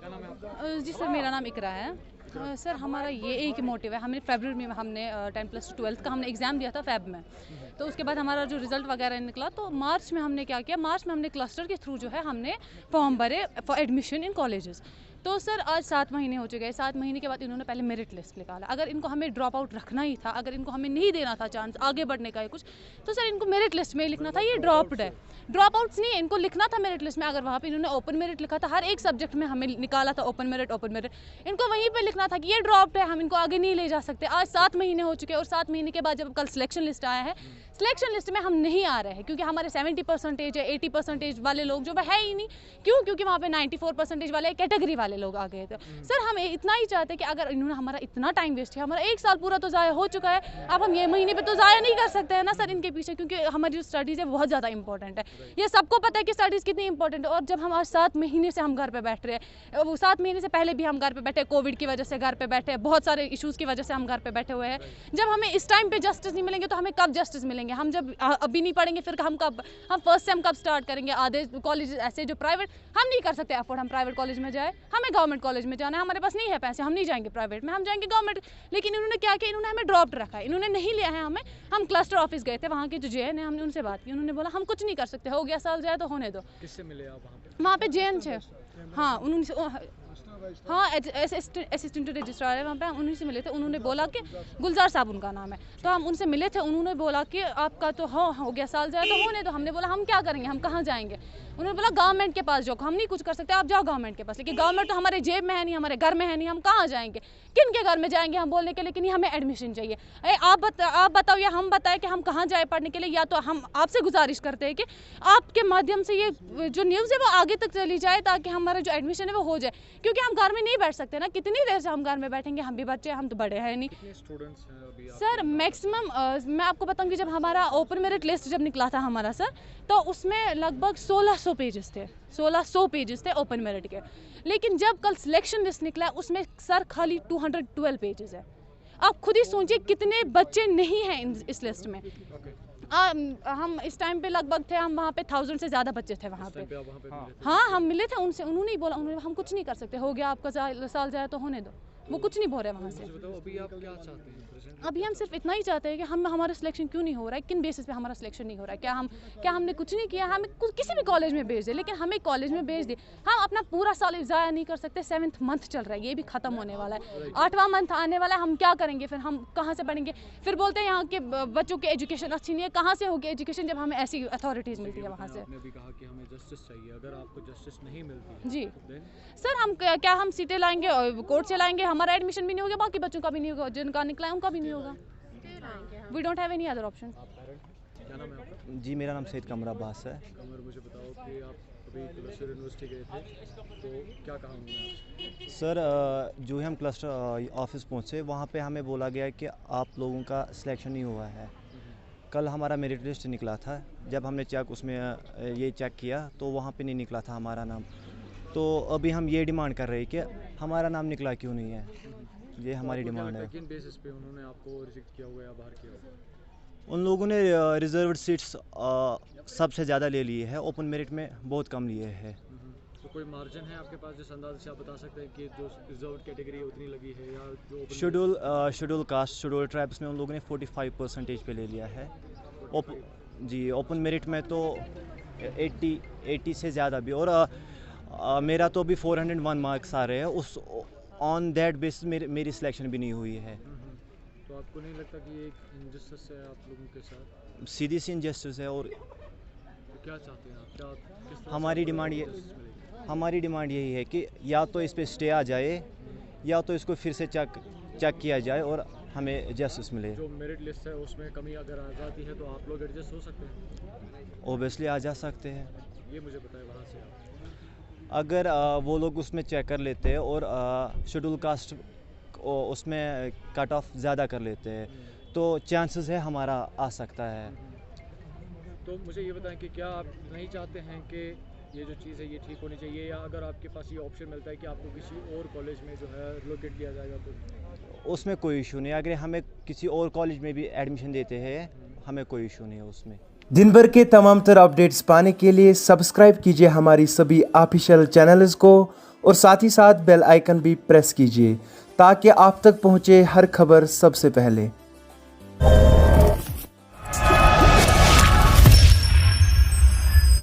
क्या नाम है आपका? जी सर, मेरा नाम इकरा है। सर हमारा ये एक मोटिव है, हमने फरवरी में हमने 10+2 का हमने एग्ज़ाम दिया था फ़ेब में। तो उसके बाद हमारा जो रिज़ल्ट वगैरह निकला तो मार्च में हमने क्या किया, मार्च में हमने क्लस्टर के थ्रू जो है हमने फॉर्म भरे फॉर एडमिशन इन कॉलेजेस। तो सर आज 7 महीने हो चुके हैं। 7 महीने के बाद इन्होंने पहले मेरिट लिस्ट निकाला। अगर इनको हमें ड्रॉप आउट रखना ही था, अगर इनको हमें नहीं देना था चांस आगे बढ़ने का या कुछ, तो सर इनको मेरिट लिस्ट में ही लिखना था ये ड्रॉप्ड है। ड्रॉप आउट्स नहीं, इनको लिखना था मेरिट लिस्ट में। अगर वहाँ पे इन्होंने ओपन मेरिट लिखा था, हर एक सब्जेक्ट में हमें निकाला था ओपन मेरिट, इनको वहीं पे लिखना था कि ये ड्रॉप्ड है, हम इनको आगे नहीं ले जा सकते। आज 7 महीने हो चुके हैं और 7 महीने के बाद जब कल सिलेक्शन लिस्ट आया है, सिलेक्शन लिस्ट में हम नहीं आ रहे हैं क्योंकि हमारे 70% है, 80% वाले लोग जो है ही नहीं। क्यों? क्योंकि वहाँ पे 94% वाले कैटेगरी वाले लोग आ गए थे। सर हम इतना ही चाहते हैं कि अगर इन्होंने हमारा इतना टाइम वेस्ट किया, हमारा 1 साल पूरा तो ज़ाया हो चुका है, अब हम ये महीने पे तो ज़ाया नहीं कर सकते हैं ना सर इनके पीछे, क्योंकि हमारी जो स्टडीज़ है बहुत ज़्यादा इंपॉर्टेंट है। ये सबको पता है कि स्टडीज़ कितनी इंपॉर्टेंट है। और जब हम आज 7 महीने से हम घर पे बैठ रहे हैं, वो 7 महीने से पहले भी हम घर पे बैठे, कोविड की वजह से घर पे बैठे, बहुत सारे इशूज़ की वजह से हम घर पे बैठे हुए हैं। जब हमें इस टाइम पे जस्टिस नहीं मिलेंगे तो हमें कब जस्टिस मिलेंगे? हम जब अभी नहीं पढ़ेंगे फिर हम फर्स्ट सेम कब स्टार्ट करेंगे? आधे कॉलेज ऐसे जो प्राइवेट, हम नहीं कर सकते अफोर्ड हम प्राइवेट कॉलेज में जाए, हमें गवर्नमेंट कॉलेज में जाना है, हमारे पास नहीं है पैसे, हम नहीं जाएंगे प्राइवेट में, हम जाएंगे गवर्नमेंट। लेकिन इन्होंने क्या किया, इन्होंने हमें ड्रॉप्ड रखा है, इन्होंने नहीं लिया है हमें। हम क्लस्टर ऑफिस गए थे, वहाँ के जो जेएन है, हमने उनसे बात की, उन्होंने बोला हम कुछ नहीं कर सकते, हो गया साल जाए तो होने दो। किससे मिले आप वहाँ पे? वहाँ पे जेएन थे, हाँ उन्होंने, हाँ असिस्टेंट रजिस्ट्रार है वहाँ पे, हम उन्हीं से मिले थे। उन्होंने बोला कि गुलजार साहब उनका नाम है, तो हम उनसे मिले थे। उन्होंने बोला कि आपका तो हो गया साल जाए तो होने दो। हमने बोला हम क्या करेंगे, हम कहाँ जाएंगे? उन्होंने बोला गवर्नमेंट के पास जाओ, हम नहीं कुछ कर सकते, आप जाओ गवर्नमेंट के पास। लेकिन गवर्नमेंट तो हमारे जेब में है नहीं, हमारे घर में है नहीं, हम कहाँ जाएंगे? किन के घर में जाएंगे हम बोलने के लिए कि नहीं हमें एडमिशन चाहिए? आप बताओ या हम बताएं कि हम कहाँ जाए पढ़ने के लिए? या तो हम आपसे गुजारिश करते हैं कि आपके माध्यम से ये जो न्यूज़ है वो आगे तक चली जाए ताकि हमारा जो एडमिशन है वो हो जाए, क्योंकि हम घर में नहीं बैठ सकते ना। कितनी देर से हम घर में बैठेंगे? हम भी बच्चे, हम तो बड़े हैं नहीं। कितने स्टूडेंट्स हैं अभी सर मैक्सिमम मैं आपको बताऊंगी, जब हमारा ओपन मेरिट लिस्ट जब निकला था हमारा सर, तो उसमें लगभग 1600 पेजेस थे, 1600 पेजेस थे ओपन मेरिट के। लेकिन जब कल सिलेक्शन लिस्ट निकला उसमें सर खाली 212 पेजेस है। आप खुद ही सोचिए कितने बच्चे नहीं हैं इस लिस्ट में। हम इस टाइम पे लगभग थे, हम वहाँ पे 1000 से ज़्यादा बच्चे थे वहाँ पे। हाँ हम मिले थे उनसे, उन्होंने ही बोला, उन्होंने हम कुछ नहीं कर सकते, हो गया आपका साल जाए तो होने दो, वो कुछ नहीं बोल रहे वहाँ से। अभी आप क्या चाहते हैं? अभी हम सिर्फ इतना ही चाहते हैं कि हमारा सिलेक्शन क्यों नहीं हो रहा है, किन बेसिस पे हमारा सिलेक्शन नहीं हो रहा है? क्या हमने कुछ नहीं किया? हमें किसी भी कॉलेज में भेज दे, लेकिन हमें कॉलेज में भेज दे। हम अपना पूरा साल ज़ाया नहीं कर सकते। 7th मंथ चल रहा है, ये भी ख़त्म होने वाला है, 8वां मंथ आने वाला है। हम क्या करेंगे फिर? हम कहाँ से पढ़ेंगे? फिर बोलते हैं यहाँ के बच्चों की एजुकेशन अच्छी नहीं है। कहाँ से होगी एजुकेशन जब हमें ऐसी अथॉरिटीज़ मिलती है वहाँ से? आपने भी कहा कि हमें जस्टिस चाहिए, अगर आपको जस्टिस नहीं मिलती जी तो सर, हम क्या हम सीटें लाएंगे और कोर्ट से लाएंगे? हमारा एडमिशन भी नहीं होगा, बाकी बच्चों का भी नहीं होगा, जिनका निकला है उनका भी नहीं होगा। We don't have any other option. क्या नाम है आपका? जी मेरा नाम सैयद कमर अब्बास है। कमर, मुझे बताओ कि आप अभी क्लस्टर यूनिवर्सिटी गए थे तो क्या कहा उन्होंने आपसे? सर जो ही हम क्लस्टर ऑफिस पहुंचे वहां पे हमें बोला गया कि आप लोगों का सिलेक्शन नहीं हुआ है। कल हमारा मेरिट लिस्ट निकला था, जब हमने चेक उसमें ये चेक किया तो वहाँ पे नहीं निकला था हमारा नाम। तो अभी हम ये डिमांड कर रहे हैं कि हमारा नाम निकला क्यों नहीं है, ये हमारी डिमांड है। किन बेसिस पे उन्होंने आपको रिजेक्ट किया होगा या बाहर किया होगा? उन लोगों ने रिजर्व्ड सीट्स सबसे ज़्यादा ले लिए है, ओपन मेरिट में बहुत कम लिए है। तो कोई मार्जिन है आपके पास जिस अंदाज से आप बता सकते हैं कि जो रिजर्व कैटेगरी है उतनी लगी है, या जो शेड्यूल कास्ट, शेड्यूल ट्राइब्स में उन लोगों ने 45% पे ले लिया है। जी ओपन मेरिट में तो 80 से ज़्यादा भी, और मेरा तो अभी 401 मार्क्स आ रहे हैं, उस ऑन दैट बेसिस मेरी सिलेक्शन भी नहीं हुई है। तो आपको नहीं लगता कि ये एक इनजस्टिस है आप लोगों के साथ? सीधी सी इनजस्टिस है। और तो क्या चाहते हैं आप? क्या किस तरह से हमारी आपको डिमांड justice मिलेगी? हमारी डिमांड यही है कि या तो इस पे स्टे आ जाए, या तो इसको फिर से चेक किया जाए और हमें जस्टिस मिले। जो मेरिट लिस्ट है उसमें कमी अगर आ जाती है तो आप लोग एडजस्ट हो सकते हैं? ओबियसली आ जा सकते हैं। ये मुझे बताएं वहाँ से आप। अगर वो लोग उसमें चेक कर लेते हैं और शेड्यूल कास्ट उसमें कट ऑफ ज़्यादा कर लेते हैं तो चांसेस है हमारा आ सकता है। तो मुझे ये बताएं कि क्या आप नहीं चाहते हैं कि ये जो चीज़ है ये ठीक होनी चाहिए, या अगर आपके पास ये ऑप्शन मिलता है कि आपको किसी और कॉलेज में जो है रिलोकेट किया जाएगा तो? उसमें कोई इशू नहीं, अगर हमें किसी और कॉलेज में भी एडमिशन देते हैं हमें कोई इशू नहीं है उसमें। दिन भर के तमाम तर अपडेट्स पाने के लिए सब्सक्राइब कीजिए हमारी सभी ऑफिशियल चैनल्स को और साथ ही साथ बेल आइकन भी प्रेस कीजिए ताकि आप तक पहुँचे हर खबर सबसे पहले।